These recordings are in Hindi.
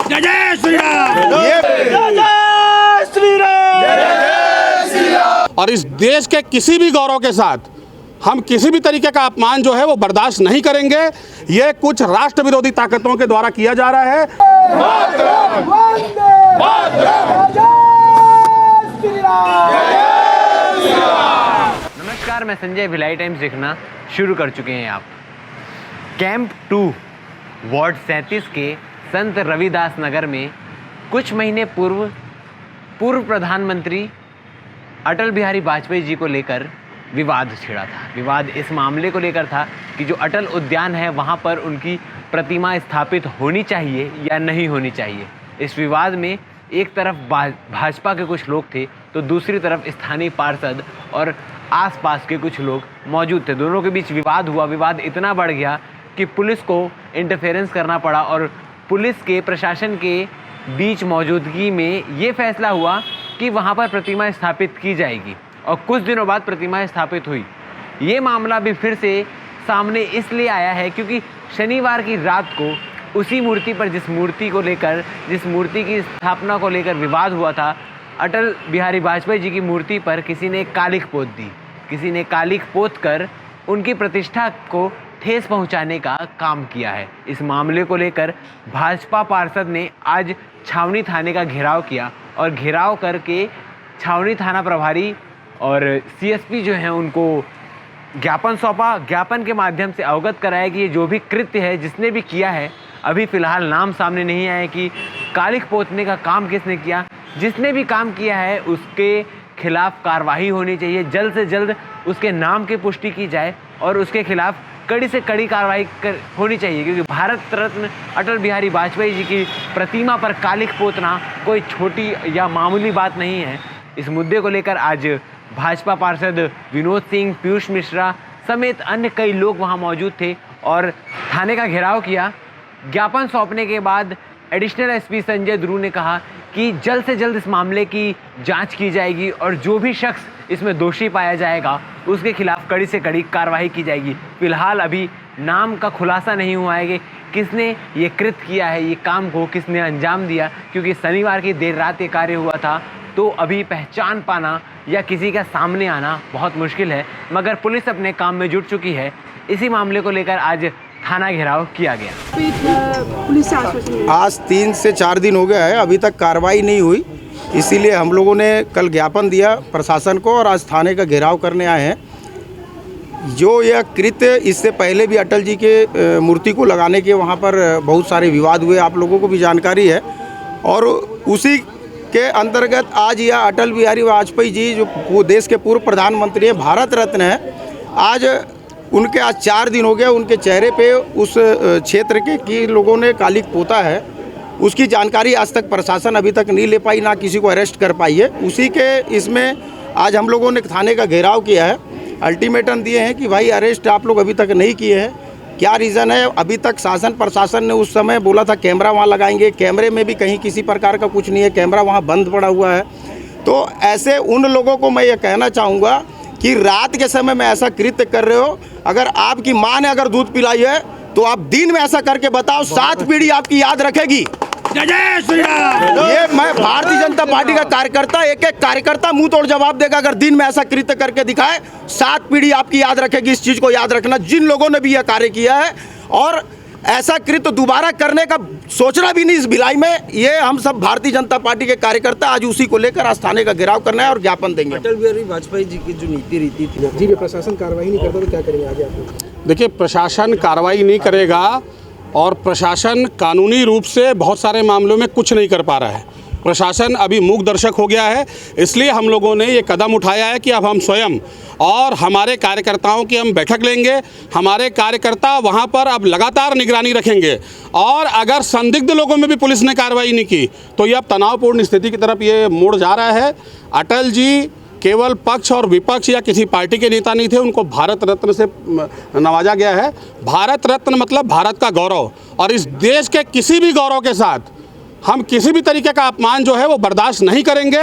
जय जय श्री राम। और इस देश के किसी भी गौरव के साथ हम किसी भी तरीके का अपमान जो है वो बर्दाश्त नहीं करेंगे। ये कुछ राष्ट्र विरोधी ताकतों के द्वारा किया जा रहा है। नमस्कार, मैं संजय, भिलाई टाइम्स देखना शुरू कर चुके हैं आप। कैंप 2 वार्ड 37 के संत रविदास नगर में कुछ महीने पूर्व प्रधानमंत्री अटल बिहारी वाजपेयी जी को लेकर विवाद छिड़ा था। विवाद इस मामले को लेकर था कि जो अटल उद्यान है वहाँ पर उनकी प्रतिमा स्थापित होनी चाहिए या नहीं होनी चाहिए। इस विवाद में एक तरफ भाजपा के कुछ लोग थे तो दूसरी तरफ स्थानीय पार्षद और आसपास के कुछ लोग मौजूद थे। दोनों के बीच विवाद हुआ। विवाद इतना बढ़ गया कि पुलिस को इंटरफेरेंस करना पड़ा और पुलिस के प्रशासन के बीच मौजूदगी में ये फैसला हुआ कि वहाँ पर प्रतिमा स्थापित की जाएगी और कुछ दिनों बाद प्रतिमा स्थापित हुई। ये मामला भी फिर से सामने इसलिए आया है क्योंकि शनिवार की रात को उसी मूर्ति पर जिस मूर्ति की स्थापना को लेकर विवाद हुआ था, अटल बिहारी वाजपेयी जी की मूर्ति पर किसी ने कालिख पोत दी। किसी ने कालिख पोत कर उनकी प्रतिष्ठा को ठेस पहुंचाने का काम किया है। इस मामले को लेकर भाजपा पार्षद ने आज छावनी थाने का घेराव किया और घेराव करके छावनी थाना प्रभारी और सीएसपी जो हैं उनको ज्ञापन सौंपा। ज्ञापन के माध्यम से अवगत कराया कि ये जो भी कृत्य है जिसने भी किया है, अभी फ़िलहाल नाम सामने नहीं आया कि कालिख पोतने का काम किसने किया। जिसने भी काम किया है उसके खिलाफ कार्रवाई होनी चाहिए। जल्द से जल्द उसके नाम की पुष्टि की जाए और उसके खिलाफ कड़ी से कड़ी कार्रवाई होनी चाहिए, क्योंकि भारत रत्न अटल बिहारी वाजपेयी जी की प्रतिमा पर कालिख पोतना कोई छोटी या मामूली बात नहीं है। इस मुद्दे को लेकर आज भाजपा पार्षद विनोद सिंह, पीयूष मिश्रा समेत अन्य कई लोग वहां मौजूद थे और थाने का घेराव किया। ज्ञापन सौंपने के बाद एडिशनल एसपी संजय ध्रुव ने कहा कि जल्द से जल्द इस मामले की जांच की जाएगी और जो भी शख्स इसमें दोषी पाया जाएगा उसके खिलाफ कड़ी से कड़ी कार्रवाई की जाएगी। फिलहाल अभी नाम का खुलासा नहीं हुआ है कि किसने ये कृत्य किया है, ये काम को किसने अंजाम दिया, क्योंकि शनिवार की देर रात ये कार्य हुआ था तो अभी पहचान पाना या किसी का सामने आना बहुत मुश्किल है। मगर पुलिस अपने काम में जुट चुकी है। इसी मामले को लेकर आज थाना घेराव किया गया। पुलिस से आश्वासन आज 3 से 4 दिन हो गया है, अभी तक कार्रवाई नहीं हुई, इसीलिए हम लोगों ने कल ज्ञापन दिया प्रशासन को और आज थाने का घेराव करने आए हैं। जो यह कृत्य इससे पहले भी अटल जी के मूर्ति को लगाने के वहाँ पर बहुत सारे विवाद हुए, आप लोगों को भी जानकारी है। और उसी के अंतर्गत आज यह अटल बिहारी वाजपेयी जी जो देश के पूर्व प्रधानमंत्री हैं, भारत रत्न हैं, आज उनके आज 4 दिन हो गए, उनके चेहरे पे उस क्षेत्र के लोगों ने कालिख पोता है। उसकी जानकारी आज तक प्रशासन अभी तक नहीं ले पाई, ना किसी को अरेस्ट कर पाई है। उसी के इसमें आज हम लोगों ने थाने का घेराव किया है। अल्टीमेटम दिए हैं कि भाई अरेस्ट आप लोग अभी तक नहीं किए हैं, क्या रीज़न है। अभी तक शासन प्रशासन ने उस समय बोला था कैमरा वहाँ लगाएंगे, कैमरे में भी कहीं किसी प्रकार का कुछ नहीं है, कैमरा वहाँ बंद पड़ा हुआ है। तो ऐसे उन लोगों को मैं ये कहना चाहूँगा कि रात के समय में ऐसा कृत्य कर रहे हो। अगर आपकी माँ ने अगर दूध पिलाई है तो आप दिन में ऐसा करके बताओ, 7 पीढ़ी आपकी याद रखेगी। जय जय श्री राम। ये मैं भारतीय जनता पार्टी का कार्यकर्ता, एक एक कार्यकर्ता मुंह तोड़ जवाब देगा अगर दिन में ऐसा कृत्य करके दिखाए। 7 पीढ़ी आपकी याद रखेगी। इस चीज़ को याद रखना, जिन लोगों ने भी यह कार्य किया है और ऐसा कृत्य दोबारा करने का सोचना भी नहीं इस भिलाई में। ये हम सब भारतीय जनता पार्टी के कार्यकर्ता आज उसी को लेकर आज थाने का घेराव करना है और ज्ञापन देंगे। अटल बिहारी वाजपेयी जी की जो नीति रीति थी जी, प्रशासन कार्रवाई नहीं करता तो क्या करेंगे आगे आप लोग? देखिए, प्रशासन कार्रवाई नहीं करेगा और प्रशासन कानूनी रूप से बहुत सारे मामलों में कुछ नहीं कर पा रहा है। प्रशासन अभी मूक दर्शक हो गया है, इसलिए हम लोगों ने ये कदम उठाया है कि अब हम स्वयं और हमारे कार्यकर्ताओं की हम बैठक लेंगे। हमारे कार्यकर्ता वहाँ पर अब लगातार निगरानी रखेंगे और अगर संदिग्ध लोगों में भी पुलिस ने कार्रवाई नहीं की तो ये अब तनावपूर्ण स्थिति की तरफ ये मोड़ जा रहा है। अटल जी केवल पक्ष और विपक्ष या किसी पार्टी के नेता नहीं थे, उनको भारत रत्न से नवाजा गया है। भारत रत्न मतलब भारत का गौरव, और इस देश के किसी भी गौरव के साथ हम किसी भी तरीके का अपमान जो है वो बर्दाश्त नहीं करेंगे।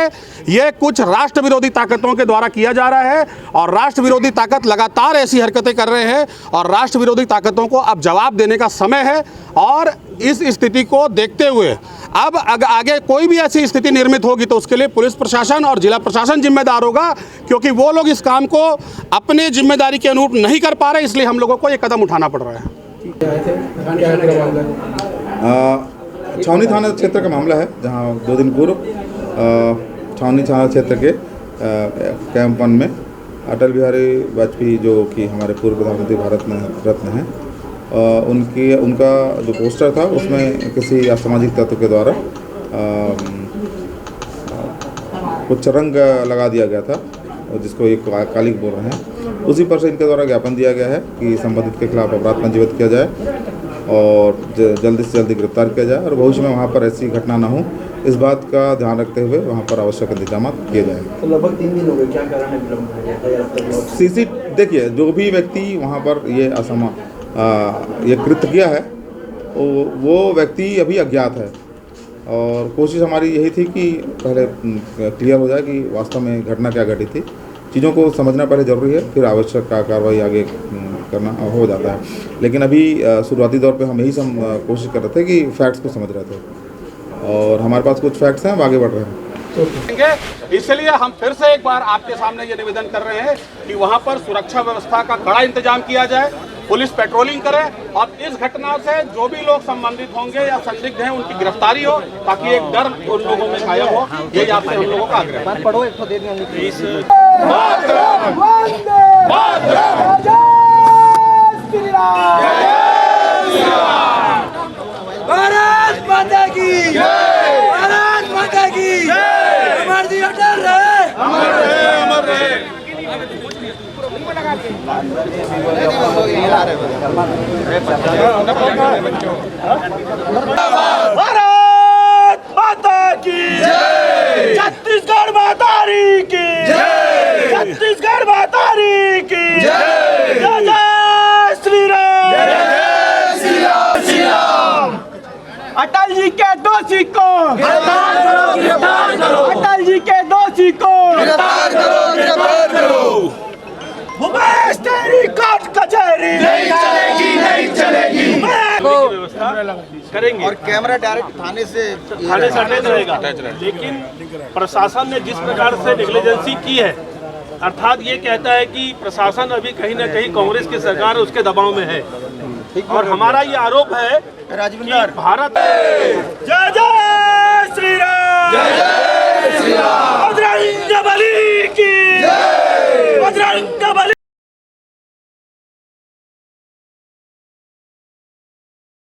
ये कुछ राष्ट्र विरोधी ताकतों के द्वारा किया जा रहा है और राष्ट्र विरोधी ताकत लगातार ऐसी हरकतें कर रहे हैं और राष्ट्र विरोधी ताकतों को अब जवाब देने का समय है। और इस स्थिति को देखते हुए अब आगे कोई भी ऐसी स्थिति निर्मित होगी तो उसके लिए पुलिस प्रशासन और जिला प्रशासन जिम्मेदार होगा, क्योंकि वो लोग इस काम को अपने जिम्मेदारी के अनुरूप नहीं कर पा रहे, इसलिए हम लोगों को ये कदम उठाना पड़ रहा है। छावनी थाना क्षेत्र का मामला है, जहां 2 दिन पूर्व छावनी थाना क्षेत्र के कैंप 1 में अटल बिहारी वाजपेयी, जो कि हमारे पूर्व प्रधानमंत्री भारत रत्न हैं, उनका जो पोस्टर था उसमें किसी असामाजिक तत्व के द्वारा कुछ रंग लगा दिया गया था, जिसको एक कालिक बोल रहे हैं। उसी पर से इनके द्वारा ज्ञापन दिया गया है कि संबंधित के खिलाफ अपराध पंजीबद्ध किया जाए और जल्दी से जल्दी गिरफ्तार किया जाए और भविष्य में वहाँ पर ऐसी घटना ना हो, इस बात का ध्यान रखते हुए वहाँ पर आवश्यक इंतजाम किए जाएँ। तो लगभग 3 दिन हो गए, क्या कारण है विलंब? देखिए, जो भी व्यक्ति वहाँ पर ये कृत्य किया है वो व्यक्ति अभी अज्ञात है और कोशिश हमारी यही थी कि पहले क्लियर हो जाए कि वास्तव में घटना क्या घटी थी। चीज़ों को समझना पहले ज़रूरी है, फिर आवश्यक कार्रवाई आगे करना हो जाता है। लेकिन अभी शुरुआती दौर पे हम यही कोशिश कर रहे थे कि फैक्ट्स को समझ रहे थे और हमारे पास कुछ फैक्ट्स हैं, हम आगे बढ़ रहे हैं। इसलिए हम फिर से एक बार आपके सामने ये निवेदन कर रहे हैं कि वहाँ पर सुरक्षा व्यवस्था का कड़ा इंतजाम किया जाए, पुलिस पेट्रोलिंग करे और इस घटना से जो भी लोग संबंधित होंगे या संदिग्ध हैं उनकी गिरफ्तारी हो, ताकि एक डर उन लोगों में गायब हो। यही आपसे हम लोगों का आग्रह भारत माता की जय, भारत माता की जय, हमारी अटल रहे, अमर रहे, अमर रहे। भारत माता की जय, छत्तीसगढ़ मातारी की जय, छत्तीसगढ़ मातारी की जय, जय जय श्री राम, जय श्री राम, श्री राम। अटल जी के दोषी को गिरफ्तार करो, गिरफ्तार करो, अटल जी के दोषी को गिरफ्तार करो, गिरफ्तार करो। भूपेश तेरी कोर्ट कचहरी नहीं चलेगी, नहीं चलेगी। व्यवस्था करेंगे और कैमरा डायरेक्ट थाने से अटैच रहेगा। लेकिन प्रशासन ने जिस प्रकार से नेग्लिजेंसी की है, अर्थात ये कहता है कि प्रशासन अभी कहीं ना कहीं कांग्रेस की सरकार उसके दबाव में है और हमारा ये आरोप है कि भारत जय जय श्री राम, जय जय श्री राम, बजरंग बली की जय, बजरंग बली।